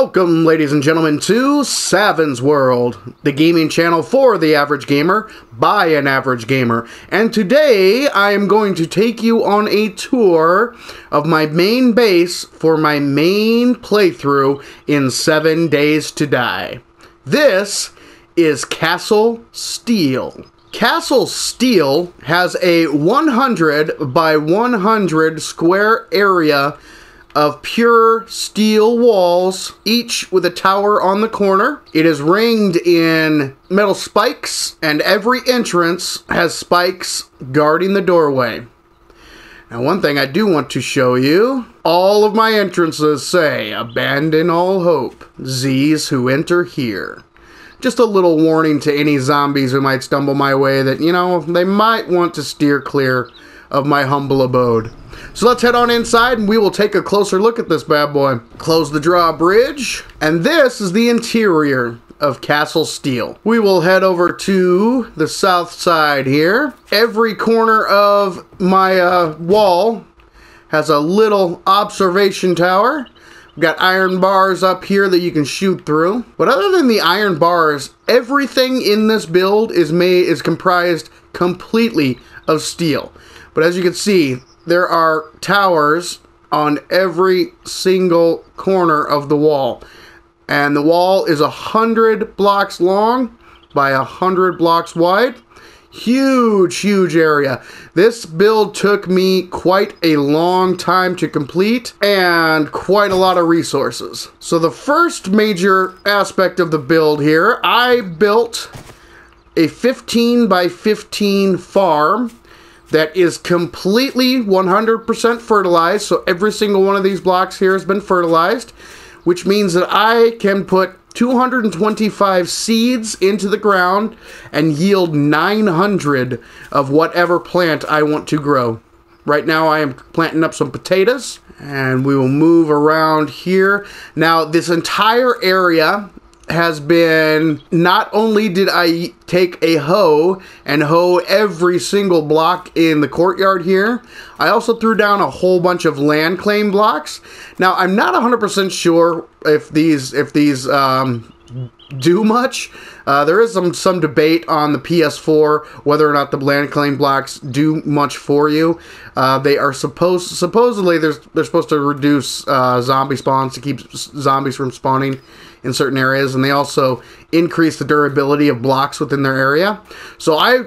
Welcome, ladies and gentlemen, to Saven's World, the gaming channel for the average gamer, by an average gamer. And today, I am going to take you on a tour of my main base for my main playthrough in 7 Days to Die. This is Castle Steel. Castle Steel has a 100 by 100 square area of pure steel walls, each with a tower on the corner. It is ringed in metal spikes, and every entrance has spikes guarding the doorway. Now, one thing I do want to show you, all of my entrances say, "Abandon all hope, Z's who enter here." Just a little warning to any zombies who might stumble my way that, you know, they might want to steer clear of my humble abode. So let's head on inside and we will take a closer look at this bad boy. Close the drawbridge, and this is the interior of Castle Steel. We will head over to the south side here. Every corner of my wall has a little observation tower. We've got iron bars up here that you can shoot through. But other than the iron bars, everything in this build is comprised completely of steel. But as you can see, there are towers on every single corner of the wall. And the wall is 100 blocks long by 100 blocks wide. Huge, huge area. This build took me quite a long time to complete and quite a lot of resources. So the first major aspect of the build here, I built a 15 by 15 farm that is completely 100% fertilized. So every single one of these blocks here has been fertilized, which means that I can put 225 seeds into the ground and yield 900 of whatever plant I want to grow. Right now I am planting up some potatoes, and we will move around here. Now this entire area has been, not only did I take a hoe and hoe every single block in the courtyard here, I also threw down a whole bunch of land claim blocks. Now, I'm not 100% sure if these do much. There is some debate on the PS4 whether or not the land claim blocks do much for you. They are supposedly they're supposed to reduce zombie spawns, to keep zombies from spawning in certain areas, and they also increase the durability of blocks within their area. So I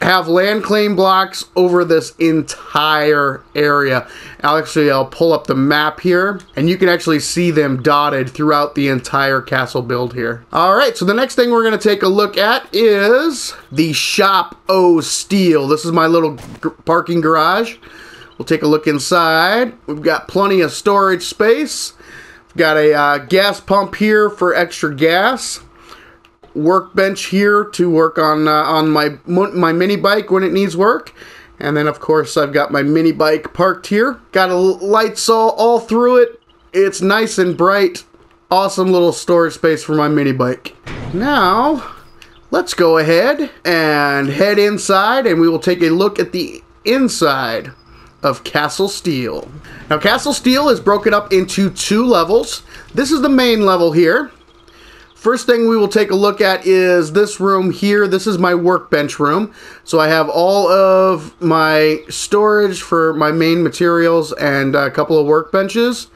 have land claim blocks over this entire area. I'll pull up the map here, and you can actually see them dotted throughout the entire castle build here. Alright, so the next thing we're going to take a look at is the Shop O Steel. This is my little parking garage. We'll take a look inside. We've got plenty of storage space. We've got a gas pump here for extra gas. Workbench here to work on my mini bike when it needs work, and then of course I've got my mini bike parked here. Got a lights all through it. It's nice and bright. Awesome little storage space for my mini bike. Now let's go ahead and head inside, and we will take a look at the inside of Castle Steel. Now Castle Steel is broken up into 2 levels. This is the main level here. First thing we will take a look at is this room here. This is my workbench room. So I have all of my storage for my main materials and a couple of workbenches.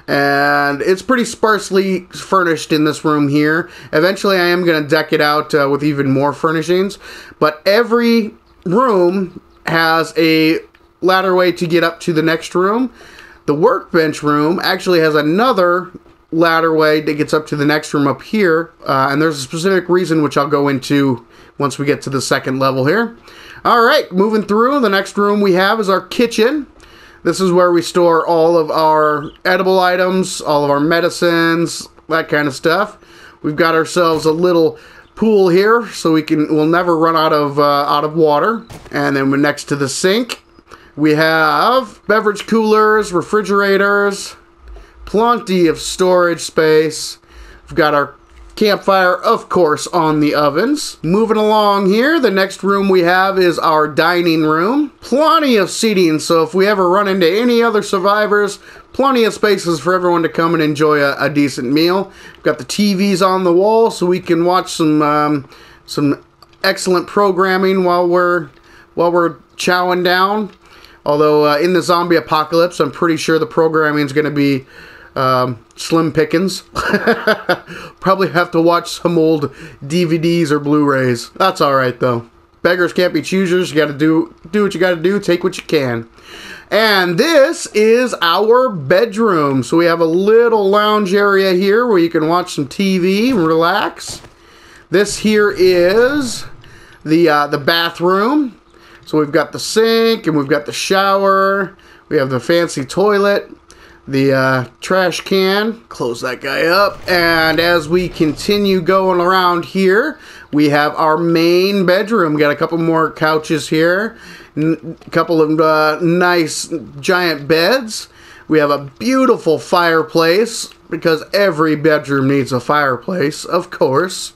And it's pretty sparsely furnished in this room here. Eventually I am going to deck it out with even more furnishings. But every room has a ladder way to get up to the next room. The workbench room actually has another ladder way that gets up to the next room up here, and there's a specific reason which I'll go into once we get to the second level here. Alright, moving through, the next room we have is our kitchen. This is where we store all of our edible items, all of our medicines, that kind of stuff. We've got ourselves a little pool here, so we'll never run out of water. And then next to the sink, we have beverage coolers, refrigerators, plenty of storage space. We've got our Campfire, of course, on the ovens. Moving along here, the next room we have is our dining room. Plenty of seating, so if we ever run into any other survivors, plenty of spaces for everyone to come and enjoy a decent meal. We've got the TVs on the wall, so we can watch some excellent programming while we're chowing down. Although in the zombie apocalypse, I'm pretty sure the programming is going to be slim pickings. Probably have to watch some old DVDs or Blu-rays. That's alright though. Beggars can't be choosers. You gotta do what you gotta do, take what you can. And this is our bedroom. So we have a little lounge area here where you can watch some TV and relax. This here is the bathroom. So we've got the sink and we've got the shower. We have the fancy toilet. The trash can. Close that guy up. And as we continue going around here, we have our main bedroom. Got a couple more couches here. A couple of nice giant beds. We have a beautiful fireplace because every bedroom needs a fireplace, of course.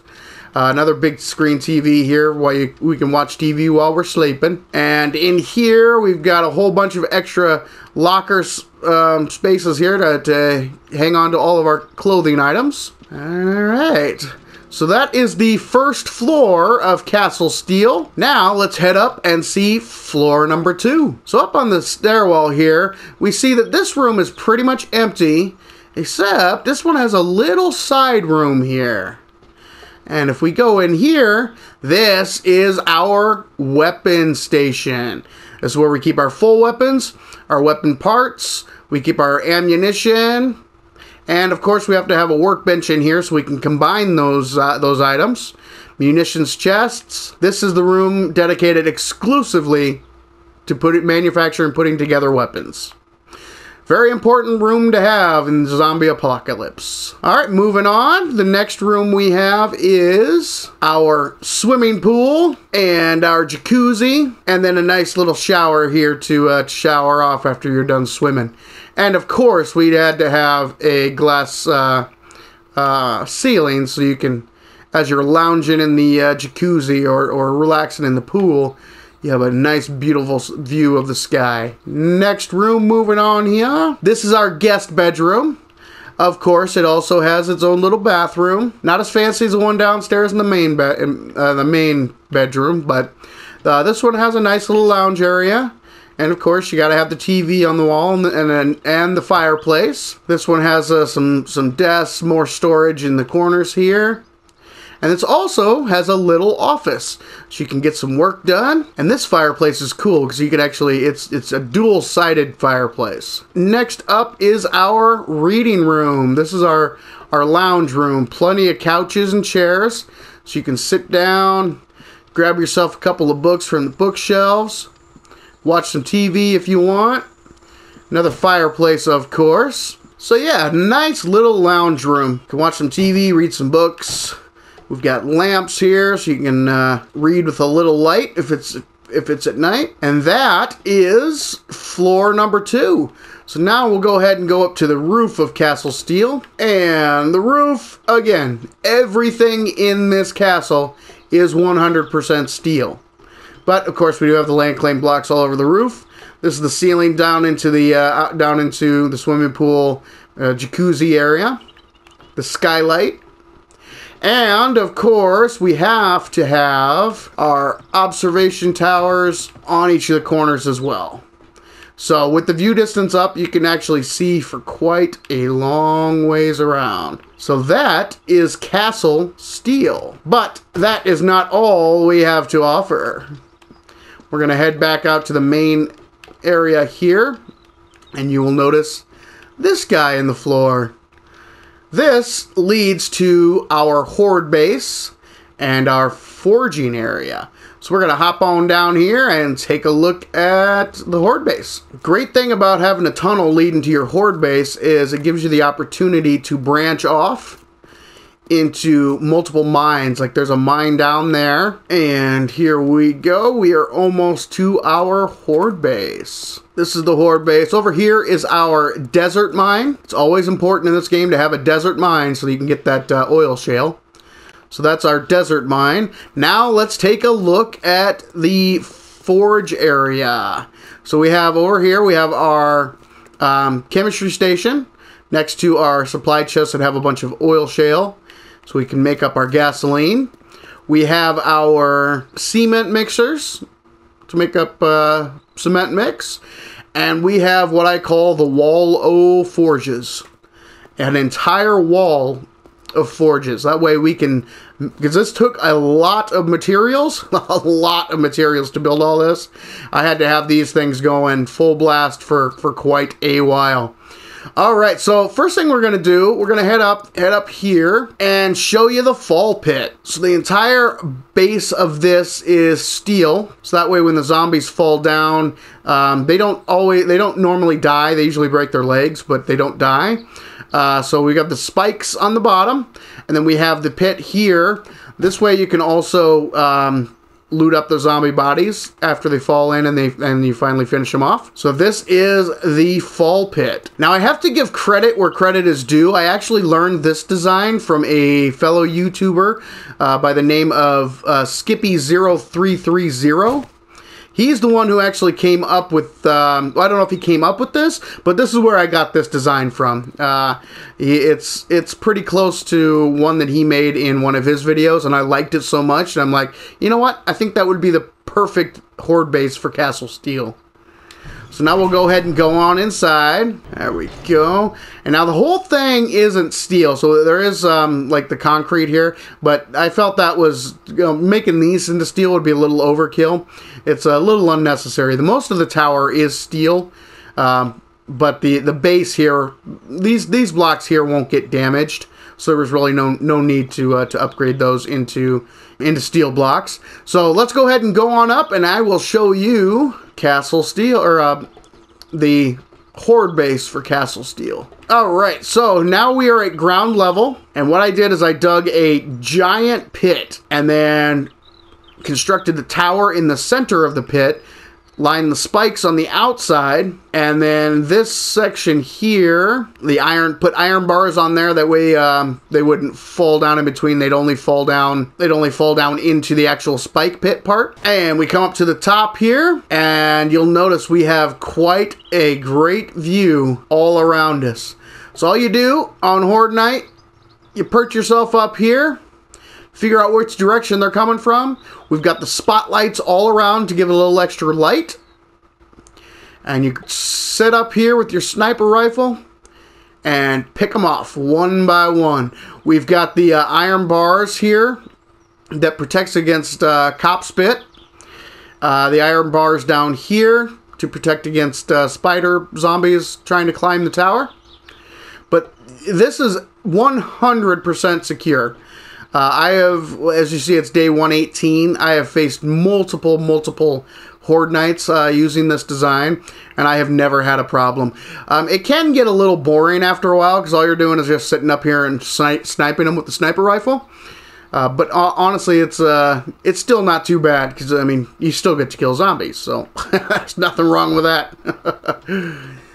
Another big screen TV here while we can watch TV while we're sleeping. And in here, we've got a whole bunch of extra locker spaces here to hang on to all of our clothing items. Alright, so that is the first floor of Castle Steel. Now, let's head up and see floor number 2. So up on the stairwell here, we see that this room is pretty much empty, except this one has a little side room here. And if we go in here, this is our weapon station. This is where we keep our full weapons, our weapon parts, we keep our ammunition, and of course we have to have a workbench in here so we can combine those items. Munitions chests. This is the room dedicated exclusively to manufacture and putting together weapons. Very important room to have in the zombie apocalypse. Alright, moving on. The next room we have is our swimming pool and our jacuzzi. And then a nice little shower here to shower off after you're done swimming. And of course, we had to have a glass ceiling so you can, as you're lounging in the jacuzzi or relaxing in the pool, you have a nice, beautiful view of the sky. Next room, moving on here. This is our guest bedroom. Of course, it also has its own little bathroom. Not as fancy as the one downstairs in the main bedroom, but this one has a nice little lounge area. And of course, you got to have the TV on the wall and the fireplace. This one has some desks, more storage in the corners here. And this also has a little office, so you can get some work done. And this fireplace is cool because you can actually, it's a dual-sided fireplace. Next up is our reading room. This is our lounge room. Plenty of couches and chairs, so you can sit down, grab yourself a couple of books from the bookshelves, watch some TV if you want. Another fireplace, of course. So yeah, nice little lounge room. You can watch some TV, read some books. We've got lamps here so you can read with a little light if it's at night. And that is floor number 2. So now we'll go ahead and go up to the roof of Castle Steel. And the roof, again, everything in this castle is 100% steel. But of course we do have the land claim blocks all over the roof. This is the ceiling down into the swimming pool jacuzzi area. The skylight. And, of course, we have to have our observation towers on each of the corners as well. So, with the view distance up, you can actually see for quite a long ways around. So that is Castle Steel. But that is not all we have to offer. We're going to head back out to the main area here. And you will notice this guy in the floor. This leads to our horde base and our forging area. So we're going to hop on down here and take a look at the horde base. Great thing about having a tunnel leading to your horde base is it gives you the opportunity to branch off into multiple mines. Like there's a mine down there. And here we go. We are almost to our horde base. This is the horde base. Over here is our desert mine. It's always important in this game to have a desert mine so you can get that oil shale. So that's our desert mine. Now let's take a look at the forge area. So we have over here, we have our chemistry station next to our supply chests that have a bunch of oil shale, so we can make up our gasoline. We have our cement mixers to make up cement mix. And we have what I call the wall o' forges. An entire wall of forges. That way we can, because this took a lot of materials, a lot of materials to build all this. I had to have these things going full blast for quite a while. Alright, so first thing we're going to do, we're going to head up here and show you the fall pit. So the entire base of this is steel, so that way when the zombies fall down, they don't normally die. They usually break their legs, but they don't die. So we got the spikes on the bottom, and then we have the pit here. This way you can also loot up the zombie bodies after they fall in and you finally finish them off. So this is the fall pit. Now I have to give credit where credit is due. I actually learned this design from a fellow YouTuber by the name of Skippy0330. He's the one who actually came up with, I don't know if he came up with this, but this is where I got this design from. It's pretty close to one that he made in one of his videos, and I liked it so much, and I'm like, you know what? I think that would be the perfect horde base for Castle Steel. So now we'll go ahead and go on inside. There we go. And now the whole thing isn't steel. So there is like the concrete here. But I felt that was, making these into steel would be a little overkill. It's a little unnecessary. The most of the tower is steel. But the base here, these blocks here won't get damaged. So there was really no need to upgrade those into steel blocks. So let's go ahead and go on up, and I will show you Castle Steel, or the horde base for Castle Steel. Alright, so now we are at ground level, and what I did is I dug a giant pit, and then constructed the tower in the center of the pit, lined the spikes on the outside, and then this section here, put iron bars on there, that way they wouldn't fall down in between. They'd only fall down into the actual spike pit part. And we come up to the top here, and you'll notice we have quite a great view all around us. So all you do on Horde Night, you perch yourself up here, figure out which direction they're coming from. We've got the spotlights all around to give it a little extra light. And you sit up here with your sniper rifle and pick them off one by one. We've got the iron bars here that protects against cop spit. The iron bars down here to protect against spider zombies trying to climb the tower. But this is 100% secure. I have, as you see, it's day 118. I have faced multiple Horde Nights using this design, and I have never had a problem. It can get a little boring after a while, because all you're doing is just sitting up here and sniping them with the sniper rifle. But honestly, it's still not too bad, because, I mean, you still get to kill zombies, so there's nothing wrong with that.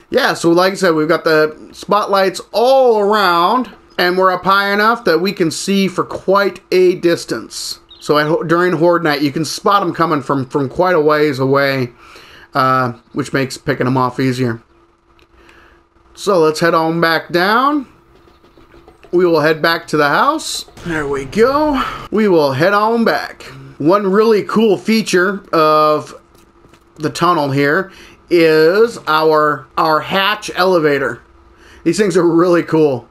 Yeah, so like I said, we've got the spotlights all around, and we're up high enough that we can see for quite a distance. So during Horde Night, you can spot them coming from quite a ways away, which makes picking them off easier. So let's head on back down. We will head back to the house. There we go. We will head on back. One really cool feature of the tunnel here is our hatch elevator. These things are really cool.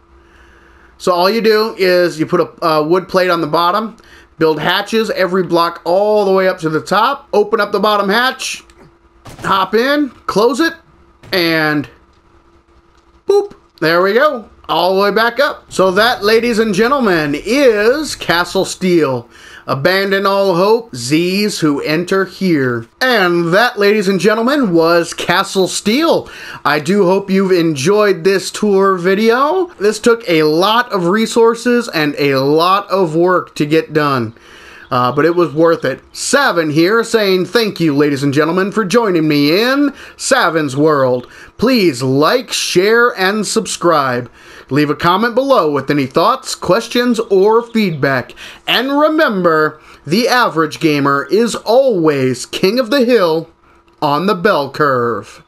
So all you do is you put a wood plate on the bottom, build hatches every block all the way up to the top, open up the bottom hatch, hop in, close it, and boop, there we go, all the way back up. So that, ladies and gentlemen, is Castle Steel. Abandon all hope, Z's who enter here. And that, ladies and gentlemen, was Castle Steel. I do hope you've enjoyed this tour video. This took a lot of resources and a lot of work to get done. But it was worth it. Saven here saying thank you, ladies and gentlemen, for joining me in Saven's World. Please like, share, and subscribe. Leave a comment below with any thoughts, questions, or feedback. And remember, the average gamer is always king of the hill on the bell curve.